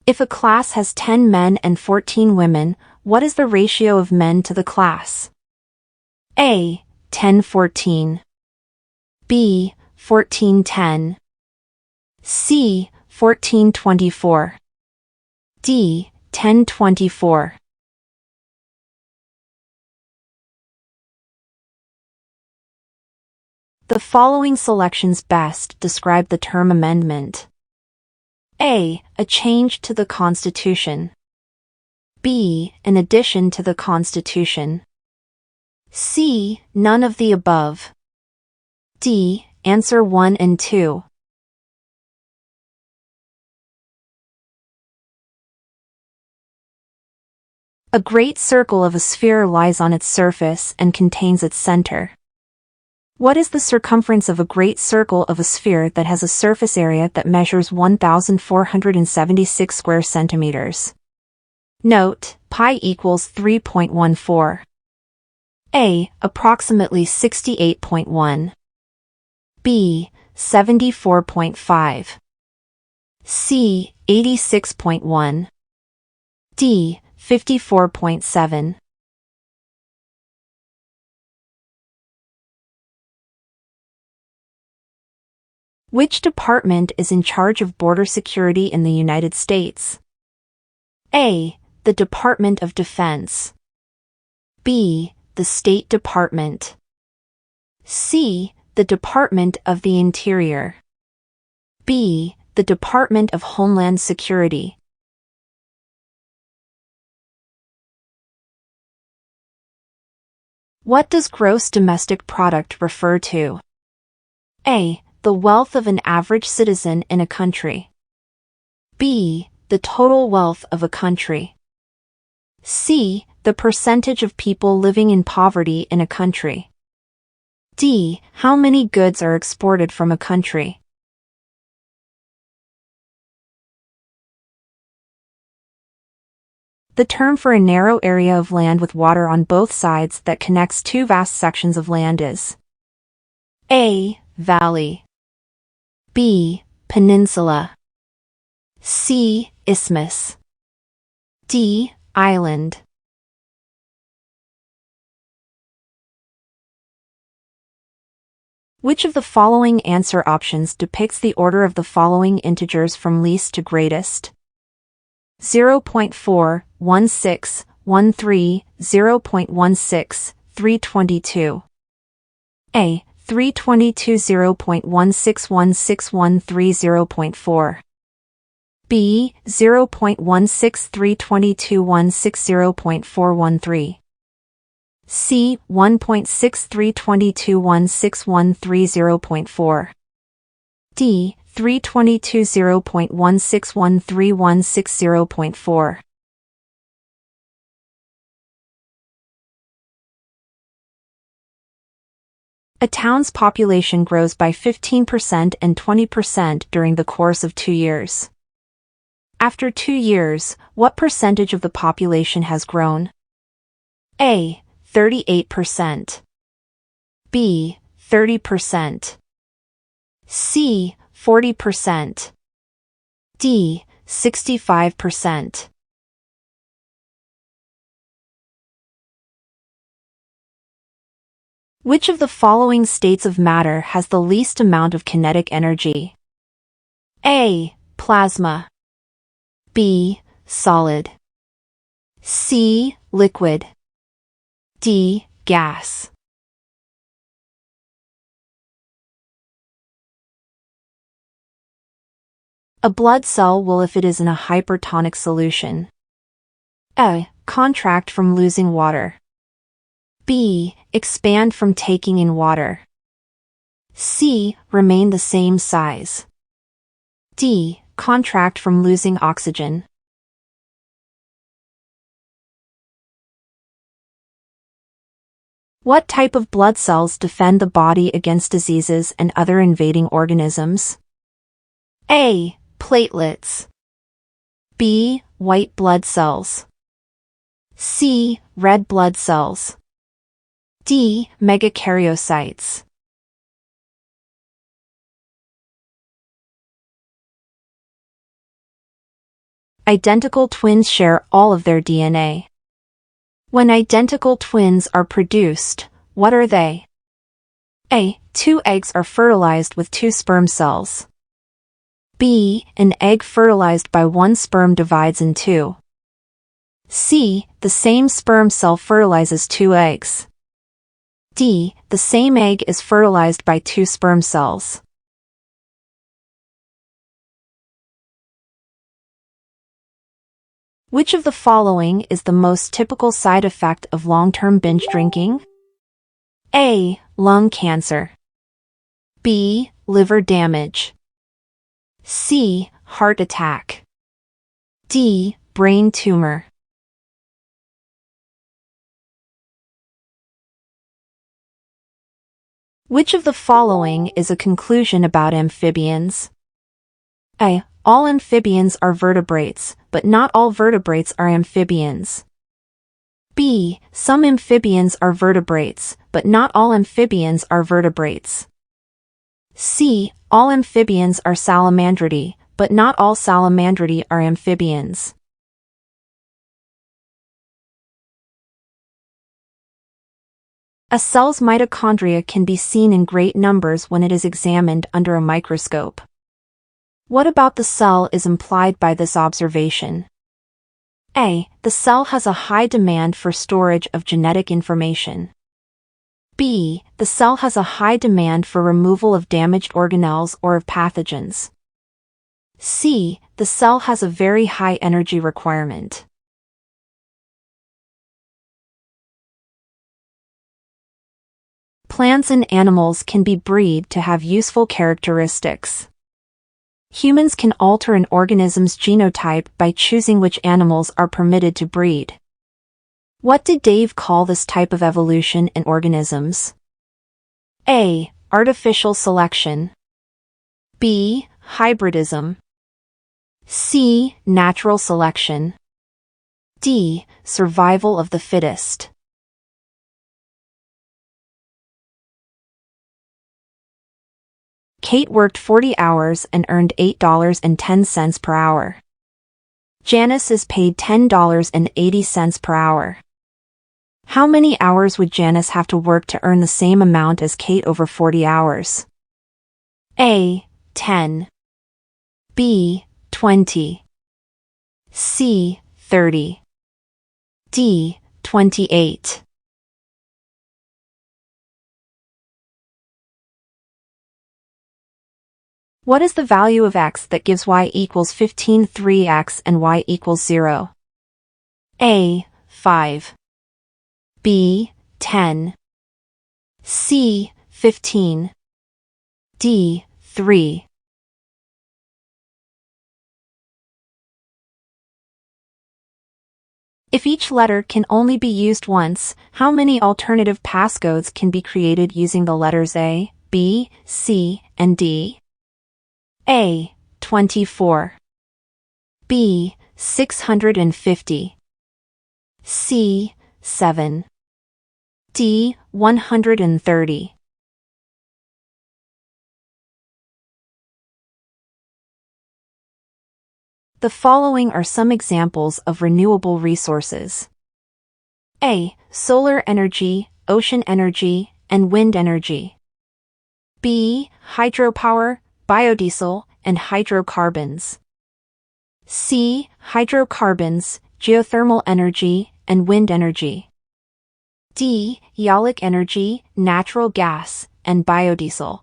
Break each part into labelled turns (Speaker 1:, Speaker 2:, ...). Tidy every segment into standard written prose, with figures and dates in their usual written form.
Speaker 1: If a class has 10 men and 14 women, what is the ratio of men to the class? A. 10-14. B. 14-10. C. 14-24. D. 10-24. The following selections best describe the term amendment. A. A change to the Constitution. B. An addition to the Constitution. C. None of the above. D. Answer 1 and 2. A great circle of a sphere lies on its surface and contains its center. What is the circumference of a great circle of a sphere that has a surface area that measures 1,476 square centimeters? Note, pi equals 3.14. A. Approximately 68.1. B. 74.5. C. 86.1. D. 54.7. Which department is in charge of border security in the United States? A. The Department of Defense. B. The State Department. C. The Department of the Interior. B. The Department of Homeland Security. What does gross domestic product refer to? A. The wealth of an average citizen in a country. B. The total wealth of a country. C. The percentage of people living in poverty in a country. D. How many goods are exported from a country? The term for a narrow area of land with water on both sides that connects two vast sections of land is A. Valley. B. Peninsula. C. Isthmus. D. Island. Which of the following answer options depicts the order of the following integers from least to greatest? 0.4, 16, 13, 0.16, 322. A. 322 0.161613 0.4. B. 0.16 322 160.413. C. 1.6 322 1613 0.4. D. 322 0.1613 160.4. A town's population grows by 15% and 20% during the course of 2 years. After 2 years, what percentage of the population has grown? A. 38%. B. 30%. C. 40%. D. 65%. Which of the following states of matter has the least amount of kinetic energy? A. Plasma. B. Solid. C. Liquid. D. Gas. A blood cell will if it is in a hypertonic solution. A. Contract from losing water. B. Expand from taking in water. C. Remain the same size. D. Contract from losing oxygen. What type of blood cells defend the body against diseases and other invading organisms? A. Platelets. B. White blood cells. C. Red blood cells. D. Megakaryocytes. Identical twins share all of their DNA. When identical twins are produced, what are they? A. 2 eggs are fertilized with 2 sperm cells. B. An egg fertilized by 1 sperm divides in 2. C. The same sperm cell fertilizes 2 eggs. D. The same egg is fertilized by 2 sperm cells. Which of the following is the most typical side effect of long-term binge drinking? A. Lung cancer. B. Liver damage. C. Heart attack. D. Brain tumor. Which of the following is a conclusion about amphibians? A. All amphibians are vertebrates, but not all vertebrates are amphibians. B. Some amphibians are vertebrates, but not all amphibians are vertebrates. C. All amphibians are salamandridae, but not all salamandridae are amphibians. A cell's mitochondria can be seen in great numbers when it is examined under a microscope. What about the cell is implied by this observation? A. The cell has a high demand for storage of genetic information. B. The cell has a high demand for removal of damaged organelles or of pathogens. C. The cell has a very high energy requirement. Plants and animals can be bred to have useful characteristics. Humans can alter an organism's genotype by choosing which animals are permitted to breed. What did Dave call this type of evolution in organisms? A. Artificial selection. B. Hybridism. C. Natural selection. D. Survival of the fittest. Kate worked 40 hours and earned $8.10 per hour. Janice is paid $10.80 per hour. How many hours would Janice have to work to earn the same amount as Kate over 40 hours? A. 10. B. 20. C. 30. D. 28. What is the value of x that gives y equals 15 3x and y equals 0? A. 5. B. 10. C. 15. D. 3. If each letter can only be used once, how many alternative passcodes can be created using the letters A, B, C, and D? A. 24. B. 650. C. 7. D. 130. The following are some examples of renewable resources. A. Solar energy, ocean energy, and wind energy. B. Hydropower, biodiesel, and hydrocarbons. C. Hydrocarbons, geothermal energy, and wind energy. D. Eolic energy, natural gas, and biodiesel.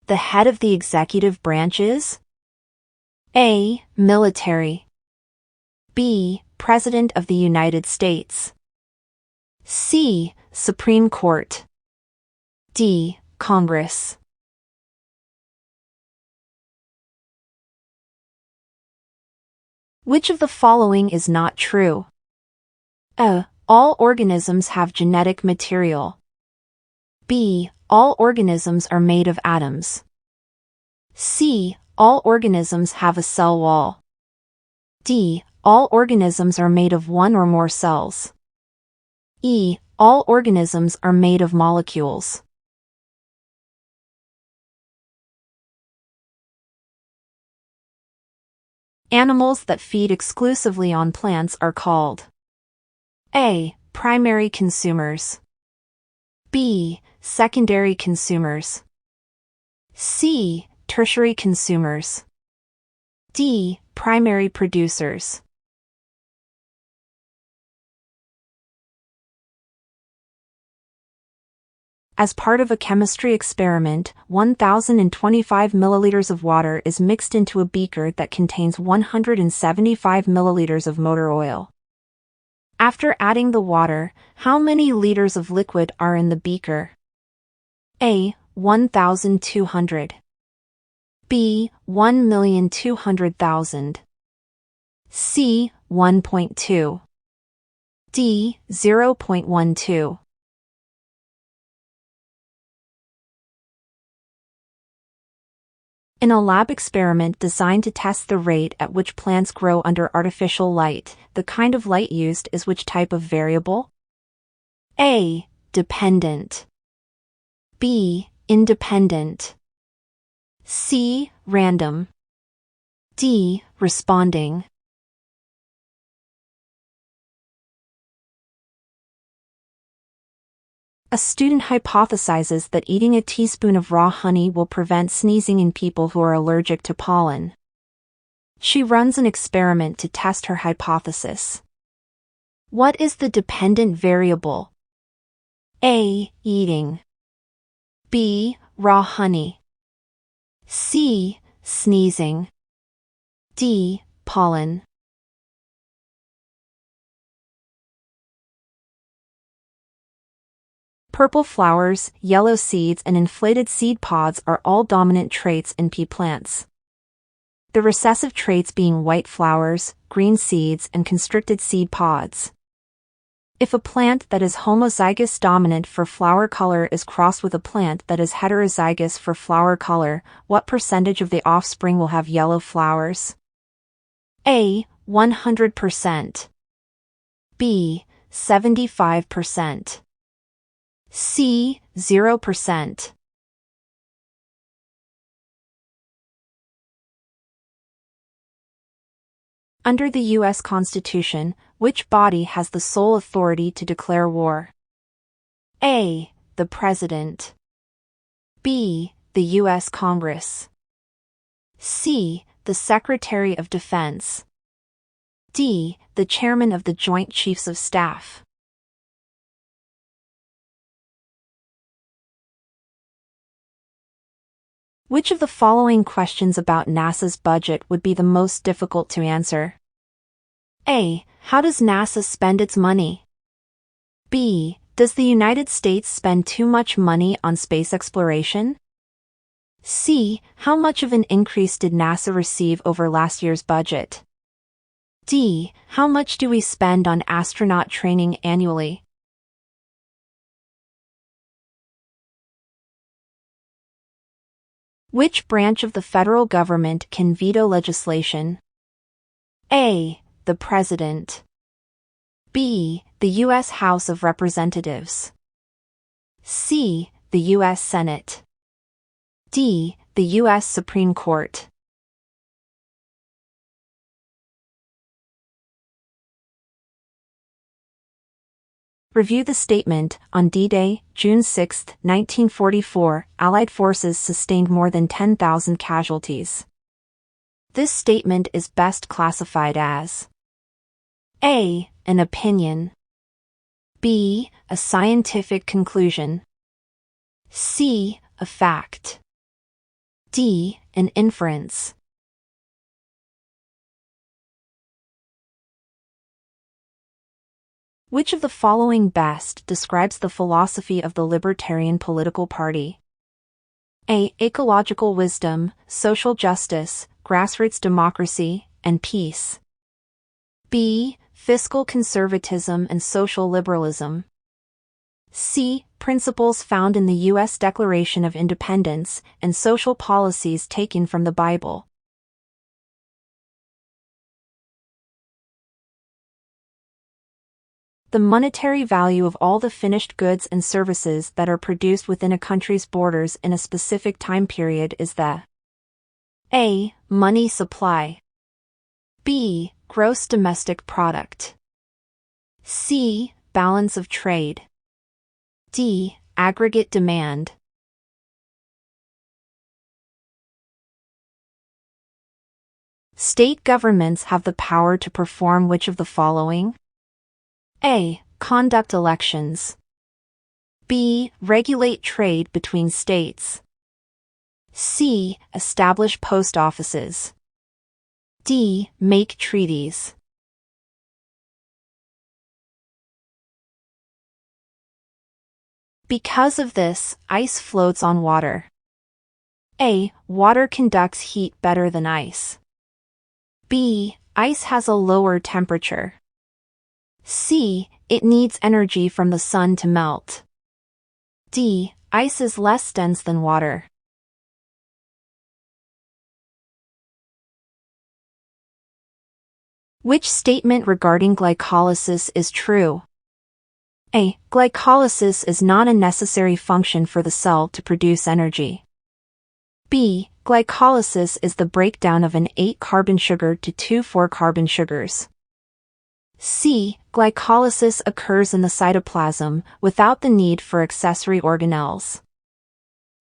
Speaker 1: The head of the executive branch is A. Military. B. President of the United States. C. Supreme Court. D. Congress. Which of the following is not true? A. All organisms have genetic material. B. All organisms are made of atoms. C. All organisms have a cell wall. D. All organisms are made of one or more cells. E. All organisms are made of molecules. Animals that feed exclusively on plants are called A. Primary consumers, B. Secondary consumers, C. Tertiary consumers, D. Primary producers. As part of a chemistry experiment, 1,025 milliliters of water is mixed into a beaker that contains 175 milliliters of motor oil. After adding the water, how many liters of liquid are in the beaker? A. 1,200, B. 1,200,000, C. 1.2, D. 0.12. In a lab experiment designed to test the rate at which plants grow under artificial light, the kind of light used is which type of variable? A. Dependent, B. Independent, C. Random, D. Responding. A student hypothesizes that eating a teaspoon of raw honey will prevent sneezing in people who are allergic to pollen. She runs an experiment to test her hypothesis. What is the dependent variable? A. Eating, B. Raw honey, C. Sneezing, D. Pollen. Purple flowers, yellow seeds and inflated seed pods are all dominant traits in pea plants. The recessive traits being white flowers, green seeds and constricted seed pods. If a plant that is homozygous dominant for flower color is crossed with a plant that is heterozygous for flower color, what percentage of the offspring will have yellow flowers? A. 100%, B. 75%, C. 0%. Under the U.S. Constitution, which body has the sole authority to declare war? A. The President, B. The U.S. Congress, C. The Secretary of Defense, D. The Chairman of the Joint Chiefs of Staff. Which of the following questions about NASA's budget would be the most difficult to answer? A. How does NASA spend its money? B. Does the United States spend too much money on space exploration? C. How much of an increase did NASA receive over last year's budget? D. How much do we spend on astronaut training annually? Which branch of the federal government can veto legislation? A. The President, B. The U.S. House of Representatives, C. The U.S. Senate, D. The U.S. Supreme Court. Review the statement. On D-Day, June 6, 1944, Allied forces sustained more than 10,000 casualties. This statement is best classified as A. An opinion, B. A scientific conclusion, C. A fact, D. An inference. Which of the following best describes the philosophy of the Libertarian political party? A. Ecological wisdom, social justice, grassroots democracy, and peace. B. Fiscal conservatism and social liberalism. C. Principles found in the U.S. Declaration of Independence and social policies taken from the Bible. The monetary value of all the finished goods and services that are produced within a country's borders in a specific time period is the A. Money supply, B. Gross domestic product. C. Balance of trade. D. Aggregate demand. State governments have the power to perform which of the following? A. Conduct elections. B. Regulate trade between states. C. Establish post offices. D. Make treaties. Because of this, ice floats on water. A. Water conducts heat better than ice. B. Ice has a lower temperature. C. It needs energy from the sun to melt. D. Ice is less dense than water. Which statement regarding glycolysis is true? A. Glycolysis is not a necessary function for the cell to produce energy. B. Glycolysis is the breakdown of an 8-carbon sugar to 2 4-carbon sugars. C. Glycolysis occurs in the cytoplasm without the need for accessory organelles.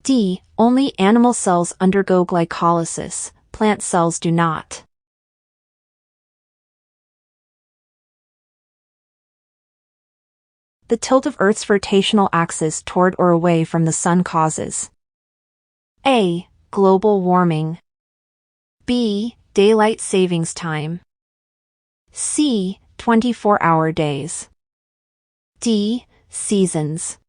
Speaker 1: D. Only animal cells undergo glycolysis, plant cells do not. The tilt of Earth's rotational axis toward or away from the Sun causes A. Global warming. B. Daylight savings time. C. 24-hour days. D. Seasons.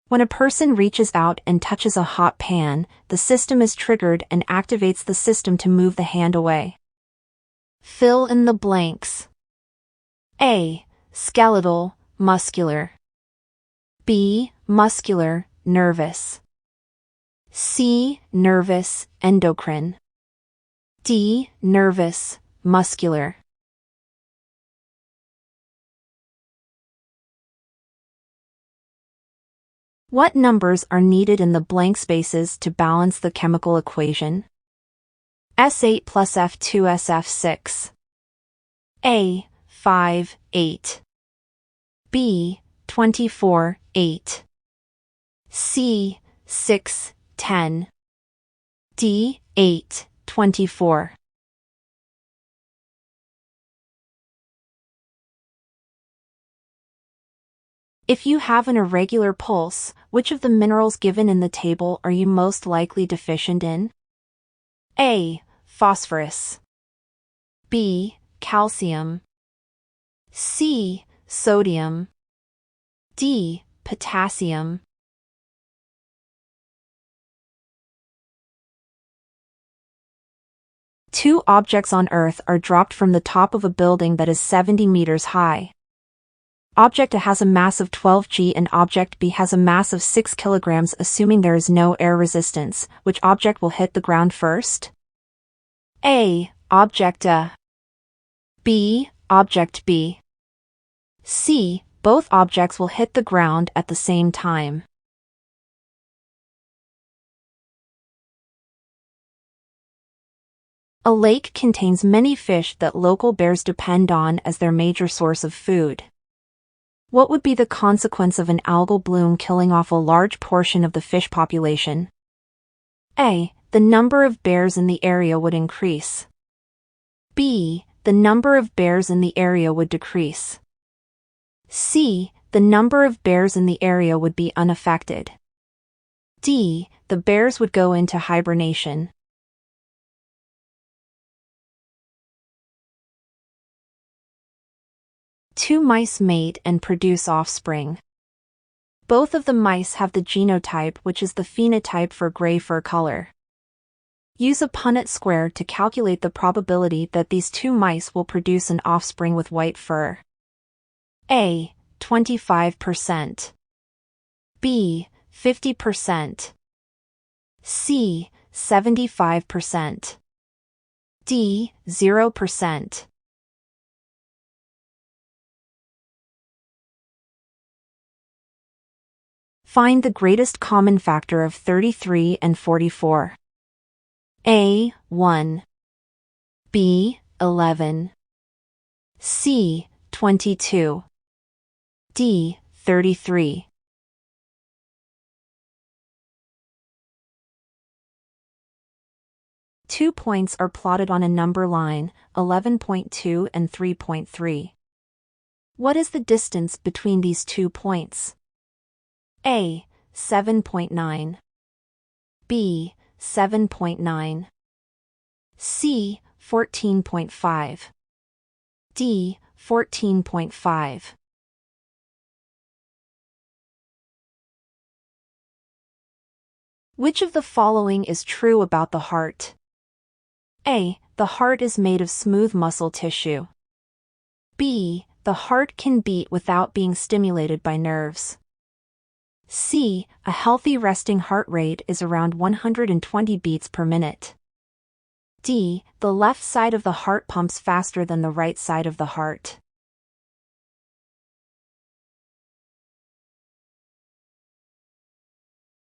Speaker 1: When a person reaches out and touches a hot pan, the system is triggered and activates the system to move the hand away. Fill in the blanks. A. Skeletal, muscular. B. Muscular, nervous. C. Nervous, endocrine. D. Nervous, muscular. What numbers are needed in the blank spaces to balance the chemical equation? S8 plus F2 SF6. A. 5, 8. B. 24, 8. C. 6, 10. D. 8, 24. If you have an irregular pulse, which of the minerals given in the table are you most likely deficient in? A. Phosphorus. B. Calcium. C. Sodium. D. Potassium. Two objects on Earth are dropped from the top of a building that is 70 meters high. Object A has a mass of 12 g and Object B has a mass of 6 kilograms. Assuming there is no air resistance, which object will hit the ground first? A. Object A. B. Object B. C. Both objects will hit the ground at the same time. A lake contains many fish that local bears depend on as their major source of food. What would be the consequence of an algal bloom killing off a large portion of the fish population? A. The number of bears in the area would increase. B. The number of bears in the area would decrease. C. The number of bears in the area would be unaffected. D. The bears would go into hibernation. Two mice mate and produce offspring. Both of the mice have the genotype, which is the phenotype for gray fur color. Use a Punnett square to calculate the probability that these two mice will produce an offspring with white fur. A. 25%. B. 50%. C. 75%. D. 0%. Find the greatest common factor of 33 and 44. A. 1. B. 11. C. 22. D. 33. Two points are plotted on a number line, 11.2 and 3.3. What is the distance between these 2 points? A. 7.9. B. 7.9. C. 14.5. D. 14.5. Which of the following is true about the heart? A. The heart is made of smooth muscle tissue. B. The heart can beat without being stimulated by nerves. C. A healthy resting heart rate is around 120 beats per minute. D. The left side of the heart pumps faster than the right side of the heart.